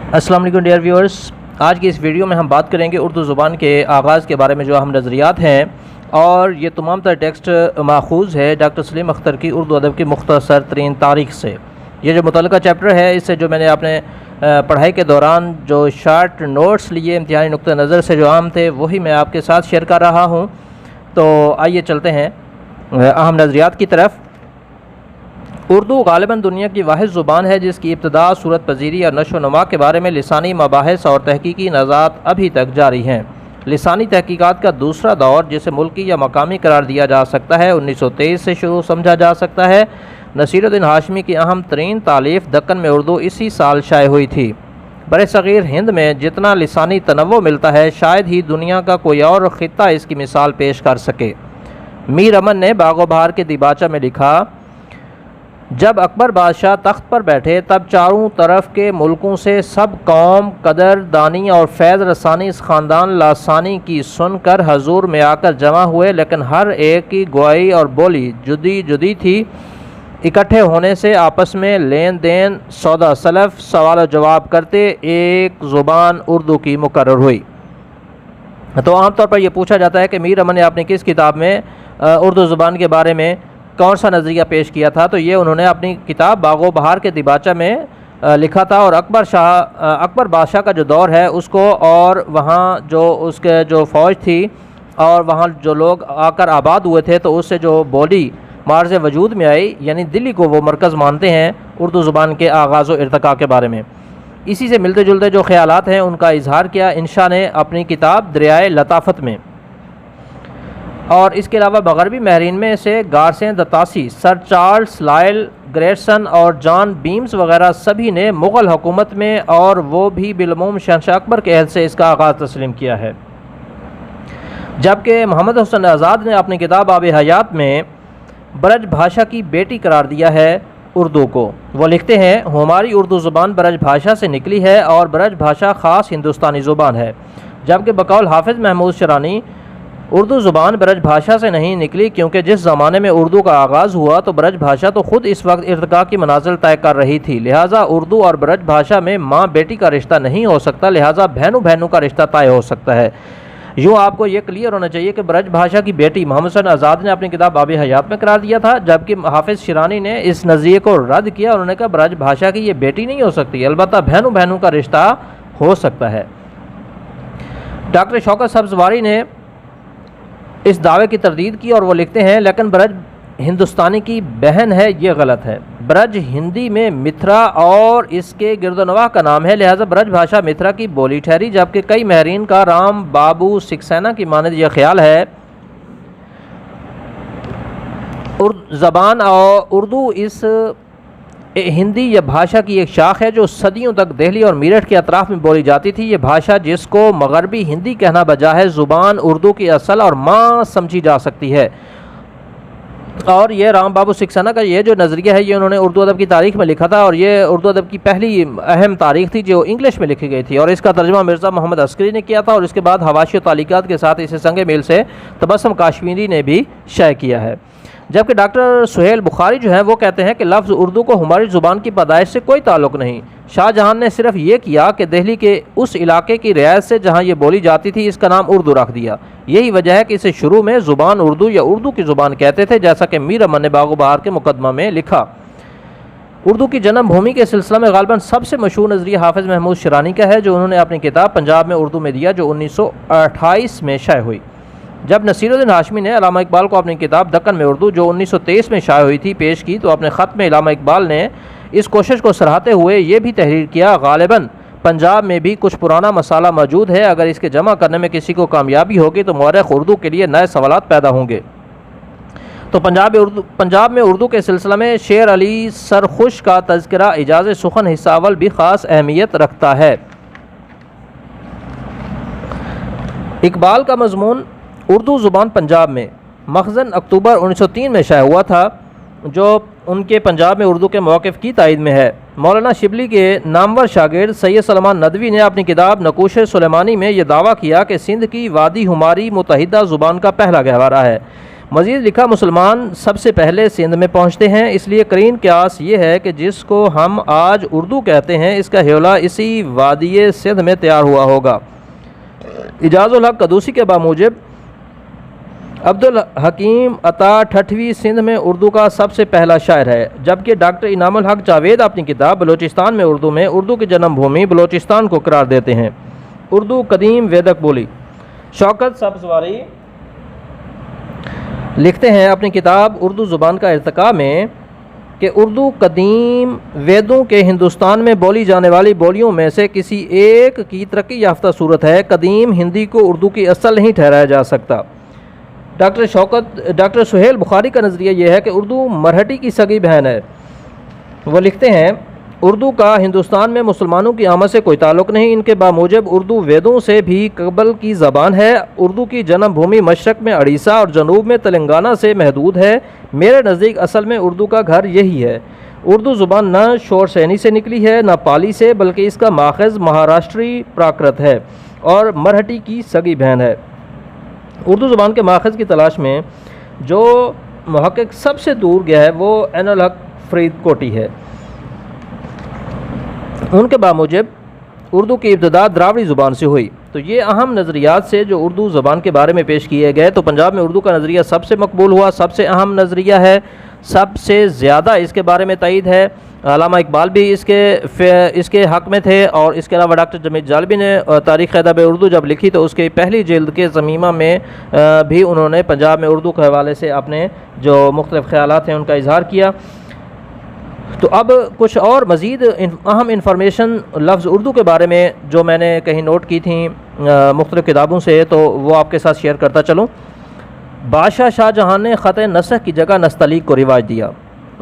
अस्सलाम वालेकुम dear viewers. आज की इस वीडियो में हम बात करेंगे उर्दू ज़ुबान के आगाज़ के बारे में। जो हम नज़रियात हैं और ये तमाम तर टेक्स्ट माखूज़ है डॉक्टर सलीम अख्तर की उर्दू अदब की मुख्तसर तरीन तारीख़ से। ये जो मुतल्लिका चैप्टर है इससे जो मैंने अपने पढ़ाई के दौरान जो शार्ट नोट्स लिए इम्तिहानी नुक्ते नज़र से जो आम थे वही मैं आपके साथ शेयर कर रहा हूँ। तो आइए चलते हैं अहम नज़रियात की तरफ। उर्दू ग़ालिबन दुनिया की वाहिद ज़ुबान है जिसकी इब्तदा, सूरत पजीरी और नशो नुमा के बारे में लिसानी मबाहिस और तहकीकी नज़ात अभी तक जारी हैं। लिसानी तहकीकात का दूसरा दौर जिसे मुल्की या मकामी करार दिया जा सकता है 1923 से शुरू समझा जा सकता है। नसीरुद्दीन हाशमी की अहम तरीन तालीफ़ दक्कन में उर्दू इसी साल शाये हुई थी। बरसग़ीर हिंद में जितना लिसानी तनव्वु मिलता है शायद ही दुनिया का कोई और ख़ित्ता इसकी मिसाल पेश कर सके। मीर अमन ने बागो बहार के दिबाचा में लिखा, जब अकबर बादशाह तख्त पर बैठे तब चारों तरफ के मुल्कों से सब कौम कदर दानी और फैज़ रसानी इस ख़ानदान लासानी की सुनकर हजूर में आकर जमा हुए, लेकिन हर एक की गुआई और बोली जुदी जुदी थी। इकट्ठे होने से आपस में लेन देन, सौदा सलफ, सवाल जवाब करते एक ज़ुबान उर्दू की मुकर्रर हुई। तो आमतौर पर यह पूछा जाता है कि मीर अमन ने अपनी किस किताब में उर्दू ज़ुबान के बारे में कौन सा नज़रिया पेश किया था। तो ये उन्होंने अपनी किताब बागो बहार के दिबाचा में लिखा था। और अकबर बादशाह का जो दौर है उसको, और वहाँ जो उसके जो फ़ौज थी और वहाँ जो लोग आकर आबाद हुए थे, तो उससे जो बॉडी मार्ज़ वजूद में आई, यानी दिल्ली को वो मरकज़ मानते हैं उर्दू ज़ुबान के आगाज़ व इर्तिका के बारे में। इसी से मिलते जुलते जो ख़यालात हैं उनका इजहार किया इंशा ने अपनी किताब दरियाए लताफ़त में। और इसके अलावा मगरबी महरीन में से गारसेन दतासी, सर चार्ल्स लायल ग्रेटसन और जॉन बीम्स वगैरह सभी ने मुग़ल हुकूमत में, और वो भी बिलमूम शहंशाह अकबर के अहद से इसका आगाज़ तस्लीम किया है। जबकि मोहम्मद हुसैन आज़ाद ने अपनी किताब आब हयात में ब्रज भाषा की बेटी करार दिया है उर्दू को। वो लिखते हैं, हमारी उर्दू ज़ुबान ब्रज भाषा से निकली है और ब्रज भाषा ख़ास हिंदुस्तानी ज़ुबान है। जबकि बकौल हाफिज़ महमूद शरानी, उर्दू ज़ुबान ब्रज भाषा से नहीं निकली, क्योंकि जिस ज़माने में उर्दू का आगाज़ हुआ तो ब्रज भाषा तो ख़ुद इस वक्त इर्तिका की मनाजिल तय कर रही थी। लिहाजा उर्दू और ब्रज भाषा में माँ बेटी का रिश्ता नहीं हो सकता, लिहाजा बहनों बहनों का रिश्ता तय हो सकता है। यूँ आपको ये क्लियर होना चाहिए कि ब्रज भाषा की बेटी मोहम्मद हुसैन आज़ाद ने अपनी किताब आब हयात में करार दिया था, जबकि हाफिज़ शिरानी ने इस नज़रिए को रद्द किया। उन्होंने कहा ब्रज भाषा की ये बेटी नहीं हो सकती, अलबत्ता बहनों बहनों का रिश्ता हो सकता है। डॉक्टर शौकत सब्ज़वारी ने इस दावे की तरदीद की और वो लिखते हैं, लेकिन ब्रज हिंदुस्तानी की बहन है, ये गलत है। ब्रज हिंदी में मिथरा और इसके गिरदोनवाह का नाम है, लिहाजा ब्रज भाषा मिथरा की बोली ठहरी। जबकि कई महरीन का राम बाबू सिकसेना की मानद यह ख्याल है ज़बान और उर्दू इस हिंदी यह भाषा की एक शाख है जो सदियों तक दिल्ली और मेरठ के अतराफ़ में बोली जाती थी। ये भाषा जिसको मगरबी हिंदी कहना बजा है, ज़ुबान उर्दू की असल और माँ समझी जा सकती है। और ये राम बाबू सिकसेना का ये जो नज़रिया है ये उन्होंने उर्दू अदब की तारीख़ में लिखा था, और ये उर्दू अदब की पहली अहम तारीख़ थी जो इंग्लिश में लिखी गई थी। और इसका तर्जुमा मिर्ज़ा मोहम्मद अस्करी ने किया था, और इसके बाद हवाशी तालीकात के साथ इसे संगे मेल से तबस्सुम काश्मीरी ने भी शाये किया है। जबकि डॉक्टर सुहेल बुखारी जो है वो कहते हैं कि लफ्ज़ उर्दू को हमारी ज़ुबान की पैदाइश से कोई ताल्लुक़ नहीं। शाहजहां ने सिर्फ ये किया कि दिल्ली के उस इलाके की रियायत से जहां ये बोली जाती थी इसका नाम उर्दू रख दिया। यही वजह है कि इसे शुरू में ज़ुबान उर्दू या उर्दू की ज़ुबान कहते थे, जैसा कि मीर अमन ने बागो बहार के मुकदमा में लिखा। उर्दू की जन्म भूमि के सिलसिले में ग़ालिबन सबसे मशहूर नज़रिया हाफिज़ महमूद शरानी का है, जो उन्होंने अपनी किताब पंजाब में उर्दू में दिया, जो 1928 में शाये हुई। जब नसीरुद्दीन हाशमी ने अल्लामा इकबाल को अपनी किताब दक्कन में उर्दू, जो 1923 में शाये हुई थी, पेश की, तो अपने ख़त में अल्लामा इकबाल ने इस कोशिश को सराहते हुए ये भी तहरीर किया, ग़ालिबन पंजाब में भी कुछ पुराना मसाला मौजूद है, अगर इसके जमा करने में किसी को कामयाबी होगी तो मौरख़ उर्दू के लिए नए सवालात पैदा होंगे। तो पंजाब में उर्दू के सिलसिले में शेर अली सरखुश का तज़किरा इजाज़ सुखन हिस्सा अव्वल भी ख़ास अहमियत रखता है। इकबाल का मज़मून उर्दू ज़ुबान पंजाब में मखज़न अक्टूबर 1903 में शाये हुआ था, जो उनके पंजाब में उर्दू के मौक़िफ़ की तायद में है। मौलाना शिबली के नामवर शागिर्द सैयद सलमान नदवी ने अपनी किताब नकूश सुलेमानी में यह दावा किया कि सिंध की वादी हमारी मुतहिदा ज़ुबान का पहला गहवारा है। मज़ीद लिखा, मुसलमान सबसे पहले सिंध में पहुँचते हैं, इसलिए करीन क़यास ये है कि जिसको हम आज उर्दू कहते हैं इसका हेला इसी वादी सिंध में तैयार हुआ होगा। इजाज़ुल हक कदूसी के बामूजिब अब्दुल हकीम अता ठठवीं सिंध में उर्दू का सबसे पहला शायर है, जबकि डॉक्टर इनामुल हक जावेद अपनी किताब बलोचिस्तान में उर्दू की जन्मभूमि बलोचिस्तान को करार देते हैं। उर्दू कदीम वेदक बोली। शौकत सब्ज़वारी लिखते हैं अपनी किताब उर्दू ज़ुबान का इर्तिका में कि उर्दू कदीम वेदों के हिंदुस्तान में बोली जाने वाली बोलियों में से किसी एक की तरक्की याफ्ता सूरत है। कदीम हिंदी को उर्दू की असल नहीं ठहराया जा सकता। डॉक्टर सुहेल बुखारी का नज़रिया यह है कि उर्दू मराठी की सगी बहन है। वो लिखते हैं, उर्दू का हिंदुस्तान में मुसलमानों की आमद से कोई ताल्लुक़ नहीं, इनके बामूजब उर्दू वेदों से भी कबल की ज़बान है। उर्दू की जन्मभूमि मशरक़ में उड़ीसा और जनूब में तेलंगाना से महदूद है। मेरे नज़दीक असल में उर्दू का घर यही है। उर्दू ज़ुबान न शोरसैनी से निकली है न पाली से, बल्कि इसका माखज़ महाराष्ट्री प्राकृत है और मराठी की सगी बहन है। उर्दू ज़ुबान के माखज़ की तलाश में जो मुहक्किक सबसे दूर गया है वो एनुल हक फरीदकोटी है। उनके बामूजिब उर्दू की इब्तिदा द्राविड़ी ज़ुबान से हुई। तो ये अहम नज़रियात से जो उर्दू ज़ुबान के बारे में पेश किए गए, तो पंजाब में उर्दू का नज़रिया सबसे मकबूल हुआ, सबसे अहम नज़रिया है, सबसे ज़्यादा इसके बारे में तईद है। अल्लामा इकबाल भी इसके हक़ में थे और इसके अलावा डॉक्टर जमील जालबी ने तारीख़ अदब उर्दू जब लिखी तो उसके पहली जिल्द के ज़मीमा में भी उन्होंने पंजाब में उर्दू के हवाले से अपने जो मुख्तलिफ़ ख़यालात हैं उनका इजहार किया। तो अब कुछ और मज़ीद अहम इंफॉर्मेशन लफ्ज़ उर्दू के बारे में जो मैंने कहीं नोट की थी मुख्तलिफ़ किताबों से, तो वो आपके साथ शेयर करता चलूँ। बादशाह शाहजहां ने ख़त नसख की जगह नस्तलीक को रिवाज दिया।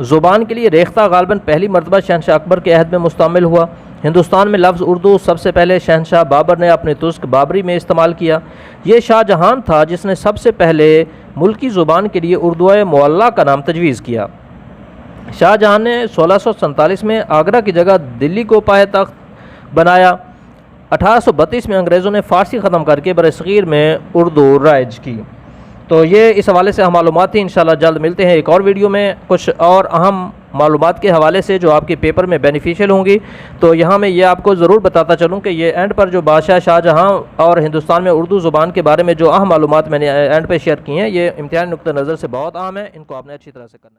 ज़ुबान के लिए रेख्ता गालबन पहली मरतबा शहनशाह अकबर के अहद में मुस्तमिल हुआ। हिंदुस्तान में लफ्ज़ उर्दू सबसे पहले शहनशाह बाबर ने अपने तुस्क बाबरी में इस्तेमाल किया। ये शाहजहां था जिसने सबसे पहले मुल्की ज़ुबान के लिए उर्दू मुअल्ला का नाम तजवीज़ किया। शाहजहां ने 1647 में आगरा की जगह दिल्ली को पायतख्त बनाया। 1832 में अंग्रेज़ों ने फ़ारसी ख़त्म करके बरसग़ीर में उर्दू राइज की। तो ये इस हवाले से हम मालूमात थी। इंशाल्लाह जल्द मिलते हैं एक और वीडियो में कुछ और अहम मालूमात के हवाले से जो आपके पेपर में बेनिफिशियल होंगी। तो यहाँ मैं ये आपको ज़रूर बताता चलूँ कि ये एंड पर जो बादशाह शाहजहां और हिंदुस्तान में उर्दू ज़ुबान के बारे में जो अहम मालूमात मैंने एंड पे शेयर की हैं, ये इम्तिहानी नुक्ता नज़र से बहुत अहम है, इनको आपने अच्छी तरह से करना है।